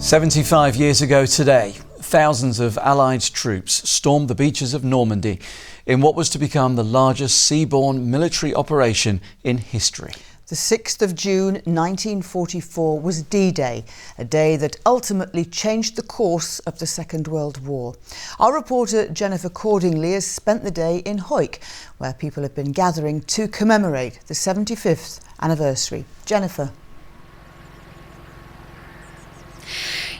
75 years ago today, thousands of Allied troops stormed the beaches of Normandy in what was to become the largest seaborne military operation in history. The 6th of June 1944 was D-Day, a day that ultimately changed the course of the Second World War. Our reporter Jennifer Cordingley has spent the day in Hawick, where people have been gathering to commemorate the 75th anniversary. Jennifer.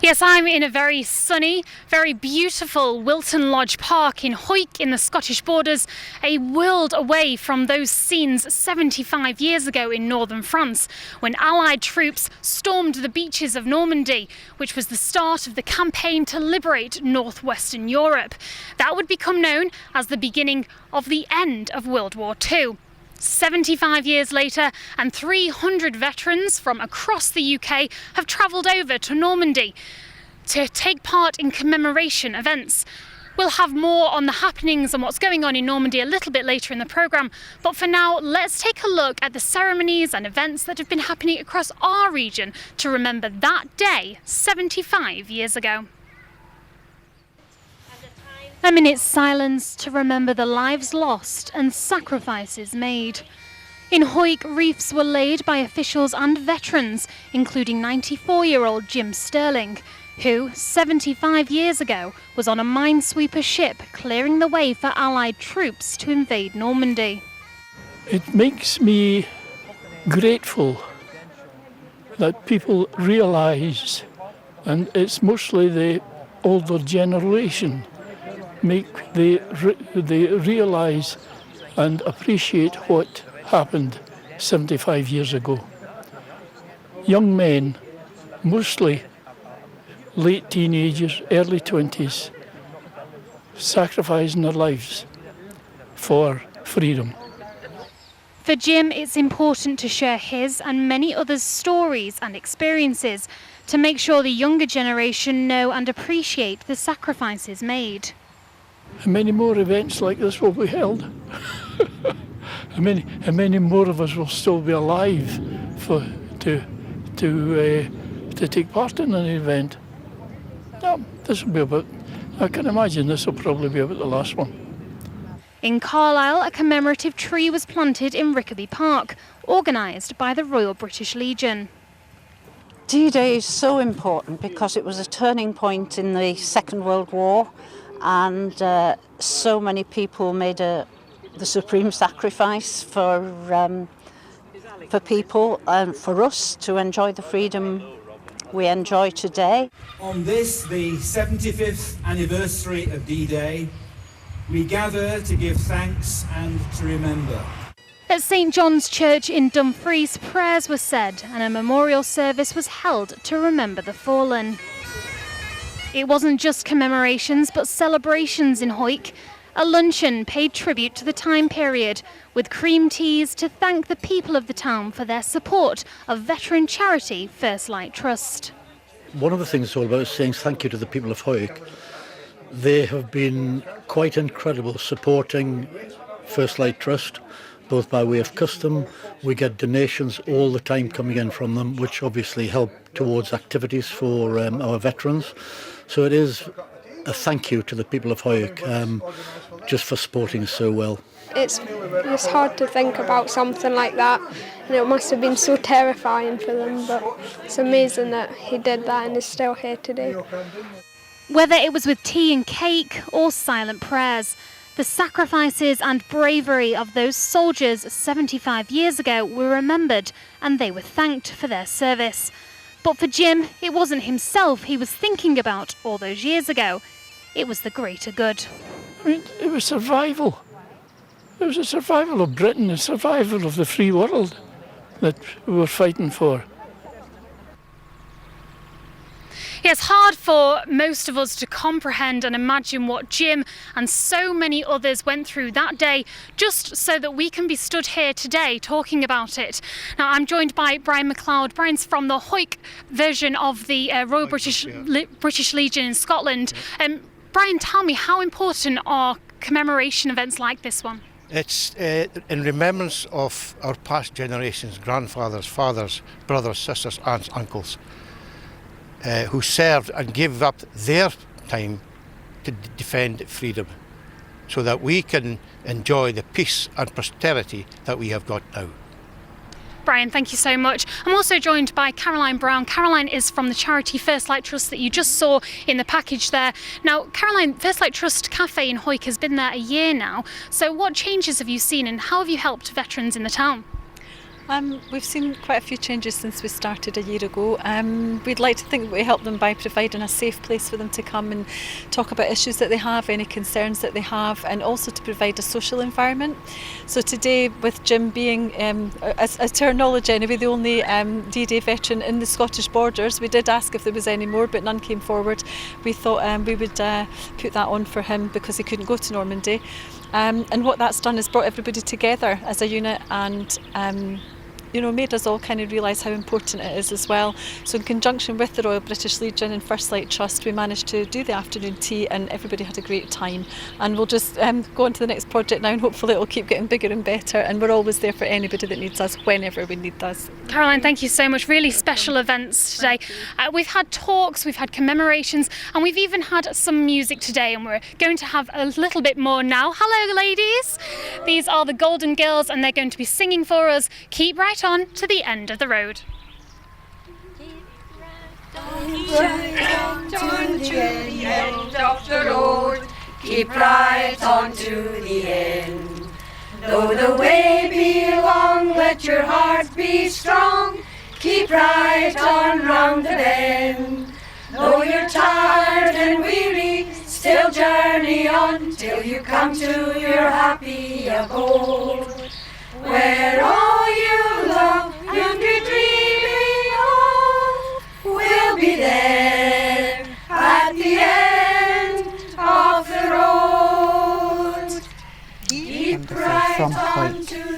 Yes, I'm in a very sunny, very beautiful Wilton Lodge Park in Hawick in the Scottish borders, a world away from those scenes 75 years ago in northern France, when Allied troops stormed the beaches of Normandy, which was the start of the campaign to liberate northwestern Europe. That would become known as the beginning of the end of World War II. 75 years later, and 300 veterans from across the UK have travelled over to Normandy to take part in commemoration events. We'll have more on the happenings and what's going on in Normandy a little bit later in the programme, but for now, let's take a look at the ceremonies and events that have been happening across our region to remember that day 75 years ago. A minute's silence to remember the lives lost and sacrifices made. In Hawick, wreaths were laid by officials and veterans, including 94-year-old Jim Sterling, who, 75 years ago, was on a minesweeper ship clearing the way for Allied troops to invade Normandy. It makes me grateful that people realise, and it's mostly the older generation, they realise and appreciate what happened 75 years ago. Young men, mostly late teenagers, early 20s, sacrificing their lives for freedom. For Jim, it's important to share his and many others' stories and experiences to make sure the younger generation know and appreciate the sacrifices made. And many more events like this will be held. and many more of us will still be alive to take part in an event. This will be about, I can imagine this will probably be about the last one. In Carlisle, a commemorative tree was planted in Rickaby Park, organised by the Royal British Legion. D-Day is so important because it was a turning point in the Second World War, and so many people made the supreme sacrifice for people and for us to enjoy the freedom we enjoy today. On this, the 75th anniversary of D-Day, we gather to give thanks and to remember. At St John's Church in Dumfries, prayers were said and a memorial service was held to remember the fallen. It wasn't just commemorations but celebrations in Hawick. A luncheon paid tribute to the time period, with cream teas to thank the people of the town for their support of veteran charity First Light Trust. One of the things it's all about is saying thank you to the people of Hawick. They have been quite incredible supporting First Light Trust, both by way of custom. We get donations all the time coming in from them, which obviously help towards activities for our veterans. So it is a thank you to the people of Hawick just for supporting us so well. It's hard to think about something like that, and it must have been so terrifying for them, but it's amazing that he did that and is still here today. Whether it was with tea and cake or silent prayers, the sacrifices and bravery of those soldiers 75 years ago were remembered, and they were thanked for their service. But for Jim, it wasn't himself he was thinking about all those years ago. It was the greater good. I mean, it was survival. It was a survival of Britain, a survival of the free world that we were fighting for. Yeah, it's hard for most of us to comprehend and imagine what Jim and so many others went through that day, just so that we can be stood here today talking about it. Now, I'm joined by Brian McLeod. Brian's from the Hawick version of the Royal British Legion in Scotland. Brian, tell me, how important are commemoration events like this one? It's in remembrance of our past generations, grandfathers, fathers, brothers, sisters, aunts, uncles. who served and gave up their time to defend freedom, so that we can enjoy the peace and prosperity that we have got now. Brian, thank you so much. I'm also joined by Caroline Brown. Caroline is from the charity First Light Trust that you just saw in the package there. Now, Caroline, First Light Trust Cafe in Hawick has been there a year now. So what changes have you seen and how have you helped veterans in the town? We've seen quite a few changes since we started a year ago. We'd like to think that we help them by providing a safe place for them to come and talk about issues that they have, any concerns that they have, and also to provide a social environment. So today, with Jim being, as to our knowledge anyway, the only D-Day veteran in the Scottish borders, we did ask if there was any more, but none came forward. We thought we would put that on for him because he couldn't go to Normandy. And what that's done is brought everybody together as a unit and made us all kind of realise how important it is as well. So in conjunction with the Royal British Legion and First Light Trust, we managed to do the afternoon tea and everybody had a great time. And we'll just go on to the next project now and hopefully it'll keep getting bigger and better, and we're always there for anybody that needs us whenever we need us. Caroline, thank you so much. Really special events today. We've had talks, we've had commemorations, and we've even had some music today, and we're going to have a little bit more now. Hello ladies, these are the Golden Girls and they're going to be singing for us. Keep right on to the end of the road. To the end of the road, keep right on to the end. Though the way be long, let your heart be strong. Keep right on round the bend. Though you're tired and weary, still journey on till you come to your happy abode, where all you love and be dreaming of will be there at the end of the road. Keep right on to